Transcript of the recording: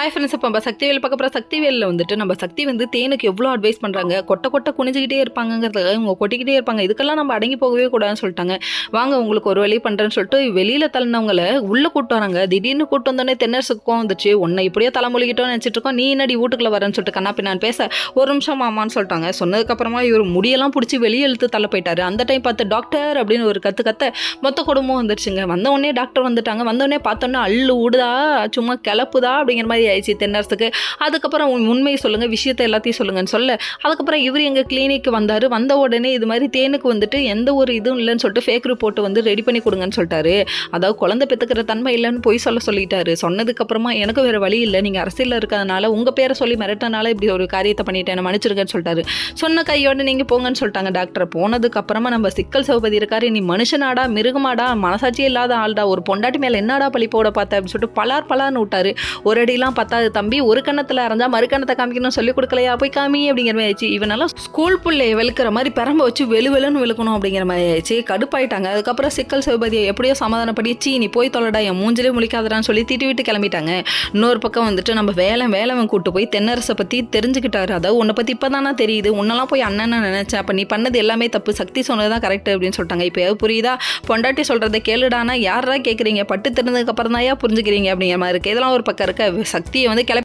Hi friends, இப்போ நம்ம சக்திவேல் பார்க்க போகிற. சக்திவேலில் வந்துட்டு நம்ம சக்தி வந்து தேனுக்கு எவ்வளோ அட்வைஸ் பண்ணுறாங்க. கொட்டை குனிஞ்சிக்கிட்டே இருப்பாங்கிறதுக்காக இவங்க கொட்டிக்கிட்டே இருப்பாங்க. இதுக்கெல்லாம் நம்ம அடங்கி போகவே கூடாதுன்னு சொல்லிட்டாங்க. வாங்க உங்களுக்கு ஒரு வழி பண்ணுறேன்னு சொல்லிட்டு வெளியில் தள்ளினவங்களை உள்ளே கூட்டு வராங்க. திடீர்னு கூட்டு வந்தோடனே தென்னரசுக்கும் வந்துச்சு. உன்னை இப்படியே தலைமொழிக்கிட்டோன்னு நினச்சிட்டு இருக்கோம், நீ என்னடி வீட்டுக்குள்ளே வரேன்னு சொல்லிட்டு கண்ணா பின்னான்னு பேச ஒரு நிமிஷம் மாமான்னு சொல்லிட்டாங்க. சொன்னதுக்கப்புறமா இவர் முடியெல்லாம் பிடிச்சி வெளியே இழுத்து தள்ள போயிட்டாரு. அந்த டைம் பார்த்து டாக்டர் அப்படின்னு ஒரு கத்த மொத்த குடும்பம் வந்துருச்சுங்க. வந்தவொடனே டாக்டர் வந்துட்டாங்க. வந்தவொடனே பார்த்தோன்னே அள்ளு ஊடுதா சும்மா கிளப்புதா அப்படிங்கிற மாதிரி ஆயிடுச்சு தென்னரசுக்கு. அதுக்கப்புறம் உண்மையை சொல்லுங்கள், விஷயத்தை எல்லாத்தையும் சொல்லுங்கன்னு சொல்ல, அதுக்கப்புறம் இவர் எங்கள் கிளினிக்கு வந்தார். வந்த உடனே இது மாதிரி தேனுக்கு வந்துட்டு எந்த ஒரு இதுவும் இல்லைன்னு சொல்லிட்டு ஃபேக் ரிப்போர்ட் வந்து ரெடி பண்ணி கொடுங்கன்னு சொல்லிட்டாரு. அதாவது குழந்தை பெற்றுக்கிற தன்மை இல்லைன்னு போய் சொல்லிட்டாரு. சொன்னதுக்கப்புறமா எனக்கு வேறு வழி இல்லை, நீங்கள் அரசியலில் இருக்கிறதுனால உங்கள் பேரை சொல்லி மிரட்டினால இப்படி ஒரு காரியத்தை பண்ணிட்டேன், மன்னிச்சிருக்கேன்னு சொல்லிட்டாரு. சொன்ன கையோடு நீங்கள் போங்கன்னு சொல்லிட்டாங்க டாக்டர். போனதுக்கப்புறமா நம்ம சிக்கல் சிவபதி இருக்காரு. நீ மனுஷனாடா மிருகமாடா மனசாட்சி இல்லாத ஆள்டா, ஒரு பொண்டாட்டி மேலே என்னடா பழி போட பார்த்த அப்படின்னு சொல்லிட்டு பலார்னு விட்டாரு. ஒரு அடிலாம் பத்தாது தம்பி, ஒரு கண்ணத்தில் அரைஞ்சா மறு கண்ணத்தை காமிக்கணும் சொல்லி கொடுக்கலையா, போய் காமி அப்படிங்கிற மாதிரி ஆயிடுச்சு. இவனால ஸ்கூல் பிள்ளையை வெளுக்கிற மாதிரி பெரம்ப வச்சு வெளுன்னு வெளுக்கணும் அப்படிங்கிற மாதிரி ஆயிடுச்சு. கடுப்பாயிட்டாங்க. அதுக்கப்புறம் சிக்கல் சிவபதியை எப்படியோ சமாதானப்படி நீ போய் தொலைடா, என் மூஞ்சிலே முழிக்காதடான்னு சொல்லி திட்டி விட்டு கிளம்பிட்டாங்க. இன்னொரு பக்கம் வந்துட்டு நம்ம வேலவன் கூட்டு போய் தென்னரசை பற்றி தெரிஞ்சுக்கிட்டாரு. அதாவது உன்னை பற்றி இப்போ தானே தெரியுது, உன்னெல்லாம் போய் அண்ணன் நினைச்சேன், அப்போ நீ பண்ணது எல்லாமே தப்பு, சக்தி சொன்னதுதான் கரெக்ட் அப்படின்னு சொல்லிட்டாங்க. இப்போ புரியுதா, பொண்டாட்டி சொல்கிறத கேளுடானா யாரா கேட்குறீங்க, பட்டு தெரிஞ்சதுக்கு அப்புறம் தான் புரிஞ்சுக்கிறீங்க அப்படிங்கிற மாதிரி இருக்குது. இதெல்லாம் ஒரு பக்கம் இருக்க. சக்தியை வந்து